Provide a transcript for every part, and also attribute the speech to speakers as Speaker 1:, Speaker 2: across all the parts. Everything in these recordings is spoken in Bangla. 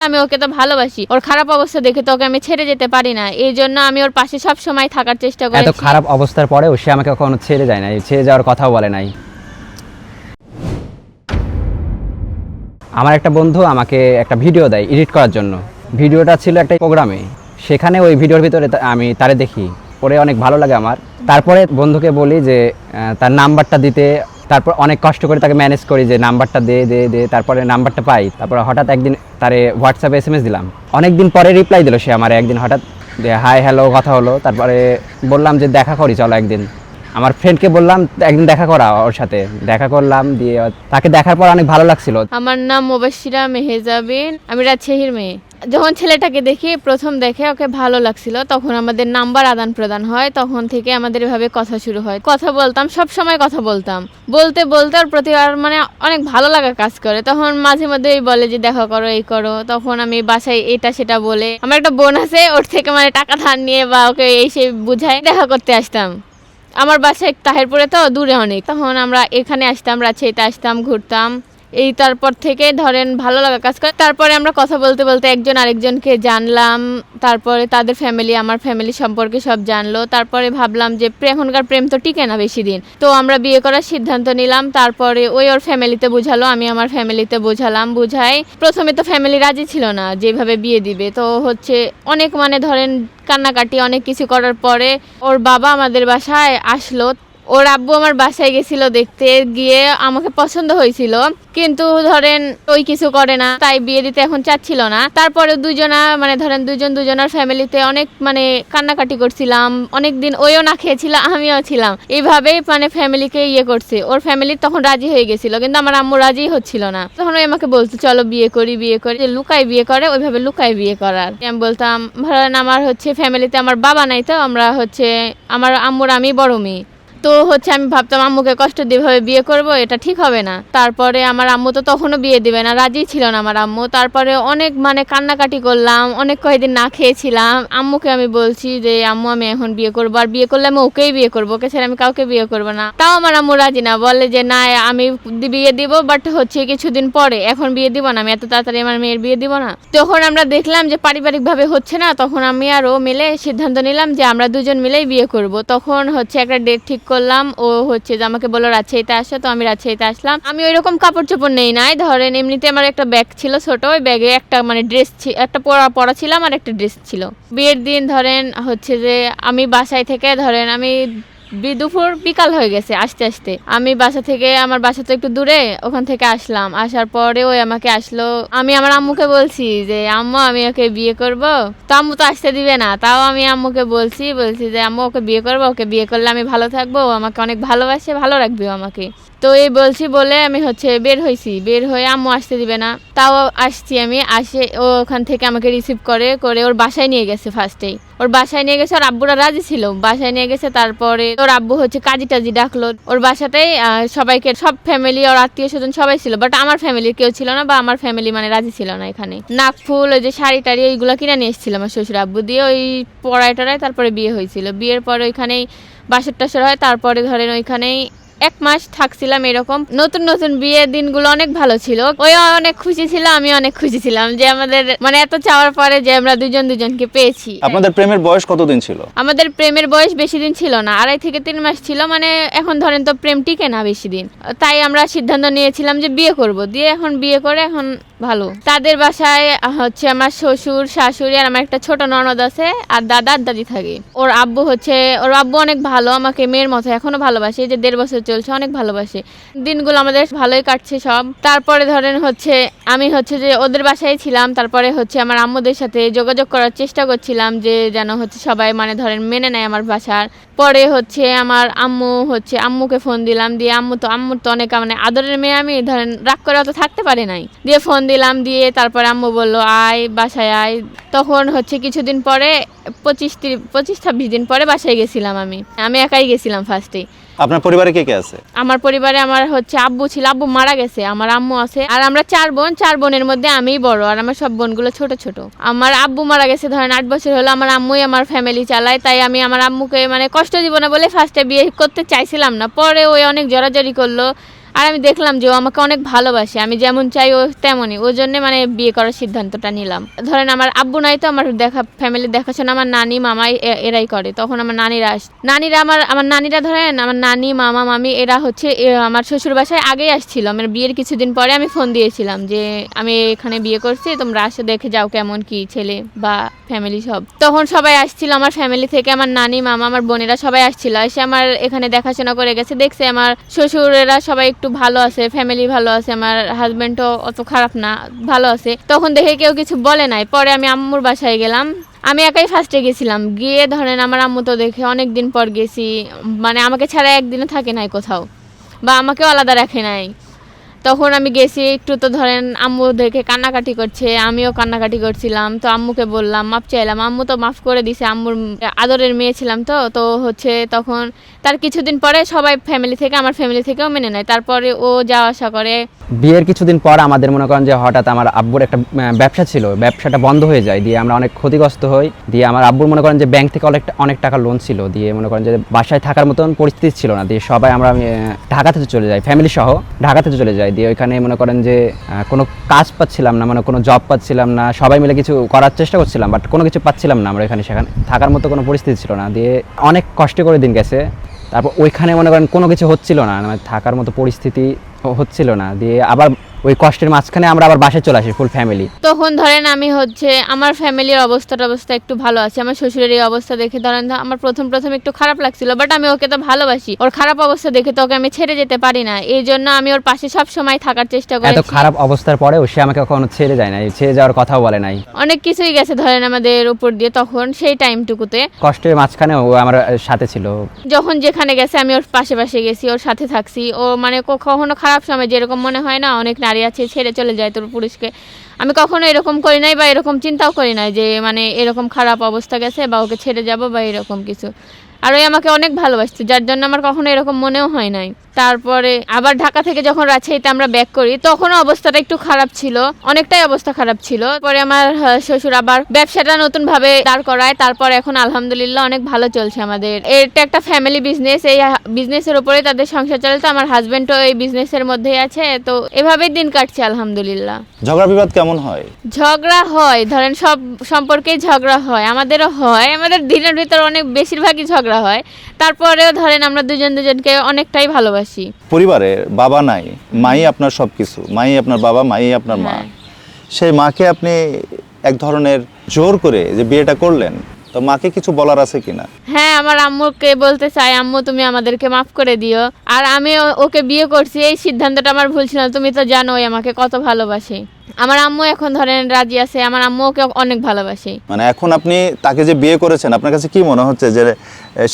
Speaker 1: আমি ওকে তো ভালোবাসি, ওর খারাপ অবস্থা দেখে তো ওকে আমি ছেড়ে যেতে পারি না, এই জন্য আমি ওর পাশে সব সময় থাকার চেষ্টা করি।
Speaker 2: এত খারাপ অবস্থার পরেও সে আমাকে কখনো ছেড়ে যায় নাই, ছেড়ে যাওয়ার কথাও বলে নাই। আমার একটা বন্ধু আমাকে একটা ভিডিও দেয় এডিট করার জন্য। ভিডিওটা ছিল একটা প্রোগ্রামে, সেখানে ওই ভিডিওর ভিতরে আমি তারে দেখি, পরে অনেক ভালো লাগে আমার। তারপরে বন্ধুকে বলি যে তার নাম্বারটা দিতে, তারপর অনেক কষ্ট করে তাকে ম্যানেজ করি যে নাম্বারটা দে দে দে, তারপরে নাম্বারটা পাই। তারপরে হঠাৎ একদিন তারে হোয়াটসঅ্যাপে SMS দিলাম, অনেক দিন পরে রিপ্লাই দিল সে আমার। একদিন হঠাৎ যে হাই হ্যালো কথা হলো, তারপরে বললাম যে দেখা করি চলো একদিন। আমার ফ্রেন্ডকে বললাম একদিন দেখা করা, ওর সাথে দেখা করলাম, দিয়ে তাকে দেখার পর অনেক ভালো লাগছিল।
Speaker 1: আমার নাম মুবাশশিরা মেহেজাবিন, আমি রাজশাহীর মেয়ে। যখন ছেলেটাকে দেখি প্রথম দেখে ওকে ভালো লাগছিল, তখন আমাদের নাম্বার আদান প্রদান হয়, তখন থেকে আমাদের এভাবে কথা শুরু হয়। কথা বলতাম, সব সময় কথা বলতাম, বলতে বলতে ওর প্রতি আর মানে অনেক ভালো লাগা কাজ করে। তখন মাঝে মধ্যে বলে যে দেখা করো এই করো, তখন আমি বাসায় এটা সেটা বলে, আমার একটা বোন আছে ওর থেকে মানে টাকা ধার নিয়ে বা ওকে এই সে বুঝাই দেখা করতে আসতাম। আমার বাসায় তাহিরপুরে তো দূরে অনেক, তখন আমরা এখানে আসতাম, রাজশাহীতে আসতাম, ঘুরতাম। এই তারপর থেকে ধরেন ভালো লাগা কাজ করে। তারপরে আমরা কথা বলতে বলতে একজন আরেকজনকে জানলাম, তারপরে তাদের ফ্যামিলি আমার ফ্যামিলি সম্পর্কে সব জানলো। তারপরে ভাবলাম যে এখনকার প্রেম তো টিকে না বেশি দিন, তো আমরা বিয়ে করার সিদ্ধান্ত নিলাম। তারপরে ওই ওর ফ্যামিলিতে বোঝালো, আমি আমার ফ্যামিলিতে বোঝালাম, বুঝাই। প্রথমে তো ফ্যামিলি রাজি ছিল না যেভাবে বিয়ে দিবে, তো হচ্ছে অনেক মানে ধরেন কান্নাকাটি অনেক কিছু করার পরে ওর বাবা আমাদের বাসায় আসলো। ওর আব্বু আমার বাসায় গেছিল দেখতে, গিয়ে আমাকে পছন্দ হয়েছিল, কিন্তু ধরেন ওই কিছু করে না, তাই বিয়ে দিতে এখন চাচ্ছিল না। তারপরে দুজনা মানে ধরেন দুজনার ফ্যামিলিতে অনেক মানে কান্নাকাটি করছিলাম, অনেকদিন ওইও না খেয়েছিল আমিও ছিলাম, এইভাবেই মানে ফ্যামিলিকে ইয়ে করছে। ওর ফ্যামিলি তখন রাজি হয়ে গেছিল, কিন্তু আমার আম্মু রাজি হচ্ছিল না। তখন ওই আমাকে বলতো চলো বিয়ে করি বিয়ে করি, যে লুকাই বিয়ে করে, ওইভাবে লুকাই বিয়ে করার। আমি বলতাম ধরেন আমার হচ্ছে ফ্যামিলিতে আমার বাবা নাই, তো আমরা হচ্ছে আমার আম্মুর আমি বড় মেয়ে, তো হচ্ছে আমি ভাবতাম আম্মুকে কষ্ট দিয়ে ভাবে বিয়ে করব, এটা ঠিক হবে না। তারপরে আমার আম্মু তো তখনও বিয়ে দিবে না, রাজি ছিল না আমার আম্মু। তারপরে অনেক মানে কান্নাকাটি করলাম, অনেক কয়েকদিন না খেয়েছিলাম। আম্মুকে আমি বলছি যে আম্মু আমি এখন বিয়ে করবো, আর বিয়ে করলে আমি ওকেই বিয়ে করবো, ওকে ছেড়ে আমি কাউকে বিয়ে করবো না। তাও আমার আম্মু রাজি না, বলে যে না আমি বিয়ে দিব, বাট হচ্ছে কিছুদিন পরে, এখন বিয়ে দিব না, আমি এত তাড়াতাড়ি আমার মেয়ের বিয়ে দিব না। তখন আমরা দেখলাম যে পারিবারিক ভাবে হচ্ছে না, তখন আমি আর ও মিলে সিদ্ধান্ত নিলাম যে আমরা দুজন মিলেই বিয়ে করব। তখন হচ্ছে একটা ডেট ঠিক করলাম, ও হচ্ছে যে আমাকে বললো রাজশাহীতে আসো, তো আমি রাজশাহীতে আসলাম। আমি ওই রকম কাপড় চোপড় নেই নাই, ধরেন এমনিতে আমার একটা ব্যাগ ছিল ছোট, ওই ব্যাগে একটা মানে ড্রেস একটা পরা ছিলাম আর একটা ড্রেস ছিল। বিয়ের দিন ধরেন হচ্ছে যে আমি বাসায় থেকে ধরেন আমি দুপুর বিকাল হয়ে গেছে আসতে আসতে, আমি বাসা থেকে, আমার বাসা তো একটু দূরে, ওখান থেকে আসলাম। আসার পরে ওই আমাকে আসলো, আমি আমার আম্মুকে বলছি যে আম্মু আমি ওকে বিয়ে করব, তো আম্মু তো আসতে দিবে না। তাও আমি আম্মুকে বলছি যে আম্মু ওকে বিয়ে করবো, ওকে বিয়ে করলে আমি ভালো থাকবো, ও আমাকে অনেক ভালোবাসে, ভালো রাখবে আমাকে। তো এই বলছি বলে আমি হচ্ছে বের হয়েছি, বের হয়ে আম্মু আসতে দিবে না, তাও আসছি আমি। আসে ও ওখান থেকে আমাকে রিসিভ করে ওর বাসায় নিয়ে গেছে। ফার্স্টেই ওর বাসায় নিয়ে গেছে, ওর আব্বুরা রাজি ছিল, বাসায় নিয়ে গেছে। তারপরে ওর আব্বু হচ্ছে কাজী টাজি ডাকলো ওর বাসাতেই, সবাইকে, সব ফ্যামিলি ওর আত্মীয় স্বজন সবাই ছিল, বাট আমার ফ্যামিলির কেউ ছিল না, বা আমার ফ্যামিলি মানে রাজি ছিল না। এখানে নাকফুল, ওই যে শাড়ি টাড়ি ওইগুলো কিনে নিয়ে এসেছিল আমার শ্বশুর আব্বু দিয়ে, ওই পড়ায় টড়ায় তারপরে বিয়ে হয়েছিল। বিয়ের পরে ওইখানেই বাসর টাসর হয়। তারপরে ধরেন ওইখানেই 1 মাস থাকছিলাম এরকম। নতুন নতুন বিয়ের দিনগুলো অনেক ভালো ছিল, ওই অনেক খুশি ছিল, আমি অনেক খুশি ছিলাম যে আমাদের মানে এত চাওয়ার পরে যে আমরা দুজনকে পেয়েছি।
Speaker 3: আপনাদের প্রেমের বয়স কতদিন ছিল?
Speaker 1: আমাদের প্রেমের বয়স বেশি দিন ছিল না, 2.5 থেকে 3 মাস ছিল। মানে এখন ধরেন তো প্রেম টিকে না বেশি দিন, তাই আমরা সিদ্ধান্ত নিয়েছিলাম যে বিয়ে করব, দিয়ে এখন বিয়ে করে এখন ভালো। তাদের বাসায় হচ্ছে আমার শ্বশুর শাশুড়ি আর আমার একটা ছোট ননদ আছে, আর দাদা আর দাদি থাকে। ওর আব্বু অনেক ভালো, আমাকে মেয়ের মতো এখনো ভালোবাসে, যে 1.5 বছর চলছে, অনেক ভালোবাসে। দিনগুলো আমাদের ভালোই কাটছে সব। তারপরে ধরেন হচ্ছে আমি হচ্ছে যে ওদের বাসায় ছিলাম, তারপরে হচ্ছে আমার আম্মুদের সাথে যোগাযোগ করার চেষ্টা করছিলাম যে যেন হচ্ছে সবাই মানে ধরেন মেনে নেয় আমার বাসার। পরে হচ্ছে আমার আম্মুকে ফোন দিলাম, দিয়ে আম্মুর তো অনেক মানে আদরের মেয়ে, আমি ধরেন রাগ করে অত থাকতে পারি নাই, দিয়ে ফোন দিলাম, দিয়ে তারপরে আম্মু বললো আয় বাসায় আয়। তখন হচ্ছে কিছুদিন পরে 25-26 দিন পরে বাসায় গেছিলাম। আমি একাই গেছিলাম ফার্স্টে।
Speaker 3: আপনার পরিবারে কে কে আছে?
Speaker 1: আমার পরিবারে আমার হচ্ছে আব্বু ছিল, আব্বু মারা গেছে, আমার আম্মু আছে, আর আমরা 4 বোন। 4 বোনের মধ্যে আমিই বড়, আর আমার সব বোনগুলো ছোট ছোট। আমার আব্বু মারা গেছে ধরেন 8 বছর হলো, আমার আম্মুই আমার ফ্যামিলি চালায়, তাই আমি আমার আম্মুকে মানে কষ্ট দিব না বলে ফার্স্টে বিয়ে করতে চাইছিলাম না। পরে ওই অনেক জোরাজোরি করলো, আর আমি দেখলাম যে ও আমাকে অনেক ভালোবাসে, আমি যেমন চাই ও তেমনই, ওই জন্য মানে বিয়ে করার সিদ্ধান্তটা নিলাম। ধরেন আমার আব্বু নাই তো আমার ফ্যামিলির দেখাশোনা আমার নানি মামাই এরাই করে। তখন আমার আমার নানিরা ধরেন আমার নানি মামা মামি এরা হচ্ছে আমার শ্বশুর বাসায় আগেই আসছিল। আমার বিয়ের কিছুদিন পরে আমি ফোন দিয়েছিলাম যে আমি এখানে বিয়ে করছি, তোমরা আসো দেখে যাও কেমন কি ছেলে বা ফ্যামিলি সব। তখন সবাই আসছিল আমার ফ্যামিলি থেকে, আমার নানি মামা আমার বোনেরা সবাই আসছিল, এসে আমার এখানে দেখাশোনা করে গেছে। দেখছে আমার শ্বশুরেরা সবাই একটু ভালো আছে, ফ্যামিলি ভালো আছে, আমার হাজবেন্ডও অত খারাপ না, ভালো আছে। তখন দেখে কেউ কিছু বলে নাই। পরে আমি আম্মুর বাসায় গেলাম, আমি একাই ফার্স্টে গেছিলাম। গিয়ে ধরেন আমার আম্মু তো দেখে অনেক দিন পর গেছি, মানে আমাকে ছাড়া একদিনও থাকে নাই কোথাও, বা আমাকেও আলাদা রাখে নাই। তখন আমি গেছি একটু, তো ধরেন আম্মু দেখে কান্নাকাটি করছে, আমিও কান্নাকাটি করছিলাম। তো আম্মুকে বললাম, মাপ চাইলাম, আম্মু তো মাফ করে দিছে। আম্মুর আদরের মেয়ে ছিলাম তো হচ্ছে তখন তার কিছুদিন পরে সবাই ফ্যামিলি থেকে, আমার ফ্যামিলি থেকেও মেনে নেয়। তারপরে ও যাওয়া আসা করে।
Speaker 2: বিয়ের কিছুদিন পর আমাদের মনে করেন যে হঠাৎ আমার আব্বুর একটা ব্যবসা ছিল, ব্যবসাটা বন্ধ হয়ে যায়, দিয়ে আমরা অনেক ক্ষতিগ্রস্ত হই। দিয়ে আমার আব্বুর মনে করেন যে ব্যাংক থেকে অনেক টাকা লোন ছিল, দিয়ে মনে করেন যে বাসায় থাকার মতন পরিস্থিতি ছিল না। দিয়ে সবাই আমরা ঢাকাতে চলে যাই, ফ্যামিলি সহ ঢাকাতে চলে যাই। দিয়ে ওইখানে মনে করেন যে কোনো কাজ পাচ্ছিলাম না, মানে কোনো জব পাচ্ছিলাম না। সবাই মিলে কিছু করার চেষ্টা করছিলাম, বাট কোনো কিছু পাচ্ছিলাম না আমরা এখানে, সেখানে থাকার মতো কোনো পরিস্থিতি ছিল না। দিয়ে অনেক কষ্ট করে দিন গেছে। তারপর ওইখানে মনে করেন কোনো কিছু হচ্ছিল না, মানে থাকার মতো পরিস্থিতি হচ্ছিল না। দিয়ে আবার ওই কষ্টের মাঝখানে আমরা আবার বাসায় চলে আসি ফুল ফ্যামিলি।
Speaker 1: তখন ধরেন আমি হচ্ছে আমার ফ্যামিলির অবস্থা একটু ভালো আছে। আমার শ্বশুরের এই অবস্থা দেখে ধরেন আমার প্রথম একটু খারাপ লাগছিল, বাট আমি ওকে তো ভালোবাসি। ওর খারাপ অবস্থা দেখে তো ওকে আমি ছেড়ে যেতে পারি না, এই জন্য আমি ওর পাশে সব সময় থাকার চেষ্টা করি।
Speaker 2: এত খারাপ অবস্থার পরেও সে আমাকে কখনো ছেড়ে যায় নাই, ছেড়ে যাওয়ার কথাও বলে নাই।
Speaker 1: অনেক কিছুই গেছে ধরেন আমাদের উপর দিয়ে, তখন সেই টাইমটুকুতে
Speaker 2: কষ্টের মাঝখানে ও আমার সাথে ছিল।
Speaker 1: যখন যেখানে গেছে আমি ওর পাশে গেছি, ওর সাথে থাকছি। ও মানে কখনো খারাপ সময় যেরকম মনে হয় না অনেক নারী আছে ছেড়ে চলে যায় তোর পুরুষকে, আমি কখনো এরকম করি নাই বা এরকম চিন্তাও করি নাই যে মানে এরকম খারাপ অবস্থা গেছে বা ওকে ছেড়ে যাব বা এরকম কিছু। আর ওই আমাকে অনেক ভালোবাসতো, যার জন্য আমার কখনো এরকম মনেও হয় নাই। তারপরে আবার ঢাকা থেকে যখন রাজশাহীতে আমরা ব্যাক করি, তখনও অবস্থাটা একটু খারাপ ছিল, অনেকটাই অবস্থা খারাপ ছিল। পরে আমার শ্বশুর আবার ব্যবসাটা নতুন ভাবে দাঁড় করায়। তারপর এখন আলহামদুলিল্লাহ অনেক ভালো চলছে আমাদের। এটা একটা ফ্যামিলি বিজনেস, এই বিজনেসের উপরে তাদের সংসার চলে। তো আমার হাজবেন্ডও এই বিজনেসের মধ্যেই আছে, তো এভাবেই দিন কাটছে আলহামদুলিল্লাহ।
Speaker 3: ঝগড়া বিবাদ কেমন হয়?
Speaker 1: ঝগড়া হয়, ধরেন সব সম্পর্কেই ঝগড়া হয়, আমাদেরও হয়। আমাদের দিনের ভিতর অনেক বেশিরভাগই ঝগড়া হয়, তারপরেও ধরেন আমরা দুজনকে অনেকটাই ভালোবাসি।
Speaker 3: পরিবারে বাবা নাই, মাই আপনার সবকিছু, মাই আপনার বাবা, মাই আপনার মা।
Speaker 1: হ্যাঁ।
Speaker 3: সেই মাকে আপনি এক ধরনের জোর করে যে বিয়েটা করলেন, তো মাকে কিছু বলার আছে কিনা?
Speaker 1: হ্যাঁ, আমার আম্মুকে বলতে চাই, আম্মু তুমি আমাদেরকে মাফ করে দিও। আর আমি ওকে বিয়ে করছি, এই সিদ্ধান্তটা আমার ভুল ছিল না। তুমি তো জানোই আমাকে কত ভালোবাসে। আমার আম্মু এখন ধরেন রাজি আছে, আমার আম্মু ওকে অনেক ভালোবাসে।
Speaker 3: মানে এখন আপনি তাকে যে বিয়ে করেছেন, আপনার কাছে কি মনে হচ্ছে যে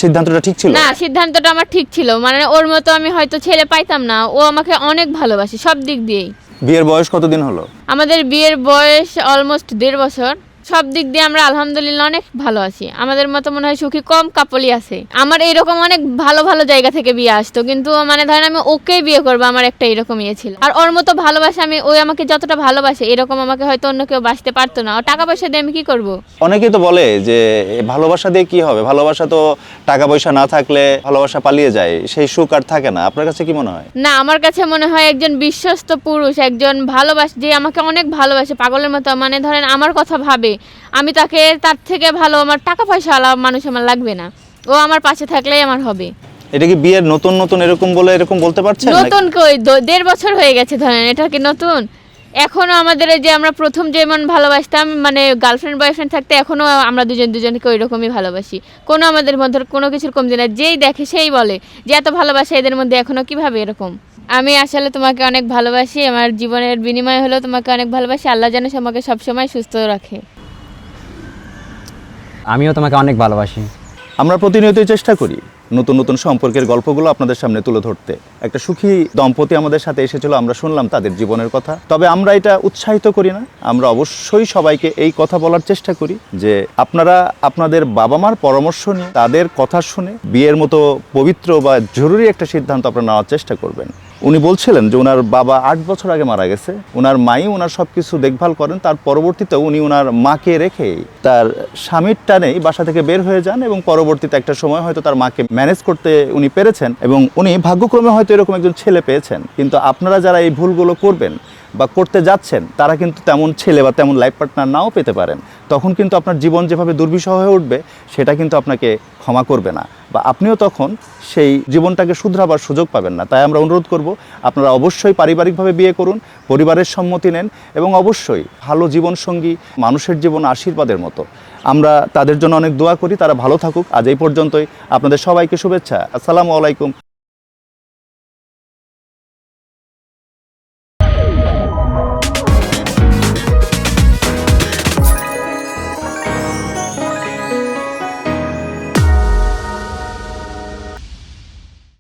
Speaker 3: সিদ্ধান্তটা ঠিক ছিল?
Speaker 1: না, সিদ্ধান্তটা আমার ঠিক ছিল। মানে ওর মতো আমি হয়তো ছেলে পাইতাম না, ও আমাকে অনেক ভালোবাসে সব দিক দিয়েই।
Speaker 3: বিয়ের বয়স কতদিন হলো?
Speaker 1: আমাদের বিয়ের বয়স অলমোস্ট 1.5 বছর। সব দিক দিয়ে আমরা আলহামদুলিল্লাহ অনেক ভালো আছি। আমাদের মতো মনে হয় সুখী কম কাপলই আছে। আমার এইরকম অনেক ভালো ভালো জায়গা থেকে বিয়ে আসতো, কিন্তু মানে ধরেন আমি ওকেই বিয়ে করবো, আমার একটা এরকম ইয়ে ছিল। আর ওর মতো ভালোবাসা আমি, ওই আমাকে যতটা ভালোবাসে এরকম আমাকে হয়তো অন্য কেউ বাসতে পারতো না। টাকা পয়সা দিয়ে আমি কি করব?
Speaker 3: অনেকেই তো বলে যে ভালোবাসা দিয়ে কি হবে, ভালোবাসা তো টাকা পয়সা না থাকলে ভালোবাসা পালিয়ে যায়, সেই সুখ আর থাকে না। আপনার কাছে কি মনে হয়?
Speaker 1: না, আমার কাছে মনে হয় একজন বিশ্বস্ত পুরুষ, একজন যে আমাকে অনেক ভালোবাসে পাগলের মতো, মানে ধরেন আমার কথা ভাবে, আমি তাকে তার থেকে ভালো আমার টাকা পয়সা আলা মানুষ আমার লাগবে না। ও আমার পাশে থাকলেই আমার হবে।
Speaker 3: এটা কি বিয়ের নতুন এরকম বলে এরকম বলতে পারছেন?
Speaker 1: নতুন কই, 1.5 বছর হয়ে গেছে ধরেন, এটা কি নতুন? এখনো আমাদের এই যে আমরা প্রথম যেমন ভালোবাসতাম, মানে গার্লফ্রেন্ড বয়ফ্রেন্ড থাকতে, এখনো আমরা দুজনকে ওই রকমই ভালোবাসি। কোনো আমাদের মধ্যে কোনো কিছুর কমতি না। যেই দেখে সেই বলে যে এত ভালোবাসা এদের মধ্যে এখনো কিভাবে এরকম। আমি আসলে তোমাকে অনেক ভালোবাসি, আমার জীবনের বিনিময় হলো তোমাকে অনেক ভালোবাসি। আল্লাহ যেন আমাকে সবসময় সুস্থ রাখে।
Speaker 2: আমিও তোমাকে অনেক ভালোবাসি।
Speaker 3: আমরা প্রতিনিয়তই চেষ্টা করি নতুন সম্পর্কের গল্পগুলো আপনাদের সামনে তুলে ধরতে। একটা সুখী দম্পতি আমাদের সাথে এসেছিল, আমরা শুনলাম তাদের জীবনের কথা। তবে আমরা এটা উৎসাহিত করি না, আমরা অবশ্যই সবাইকে এই কথা বলার চেষ্টা করি যে আপনারা আপনাদের বাবা মার পরামর্শ নিয়ে, তাদের কথা শুনে বিয়ের মতো পবিত্র বা জরুরি একটা সিদ্ধান্ত আপনারা নেওয়ার চেষ্টা করবেন। উনি বলছিলেন যে ওনার বাবা 8 বছর আগে মারা গেছে, ওনার মাই ওনার সব কিছু দেখভাল করেন, তার পরবর্তীতে উনি ওনার মাকে রেখে তার স্বামীর টানেই বাসা থেকে বের হয়ে যান এবং পরবর্তীতে একটা সময় হয়তো তার মাকে ম্যানেজ করতে উনি পেরেছেন এবং উনি ভাগ্যক্রমে হয়তো এরকম একজন ছেলে পেয়েছেন। কিন্তু আপনারা যারা এই ভুলগুলো করবেন বা করতে যাচ্ছেন তারা কিন্তু তেমন ছেলে বা তেমন লাইফ পার্টনার নাও পেতে পারেন। তখন কিন্তু আপনার জীবন যেভাবে দুর্বিষহ হয়ে উঠবে সেটা কিন্তু আপনাকে ক্ষমা করবে না, বা আপনিও তখন সেই জীবনটাকে শুধরাবার সুযোগ পাবেন না। তাই আমরা অনুরোধ করব আপনারা অবশ্যই পারিবারিকভাবে বিয়ে করুন, পরিবারের সম্মতি নেন এবং অবশ্যই ভালো জীবনসঙ্গী মানুষের জীবন আশীর্বাদের মতো। আমরা তাদের জন্য অনেক দোয়া করি, তারা ভালো থাকুক। আজ এই পর্যন্তই, আপনাদের সবাইকে শুভেচ্ছা। আসসালামু আলাইকুম।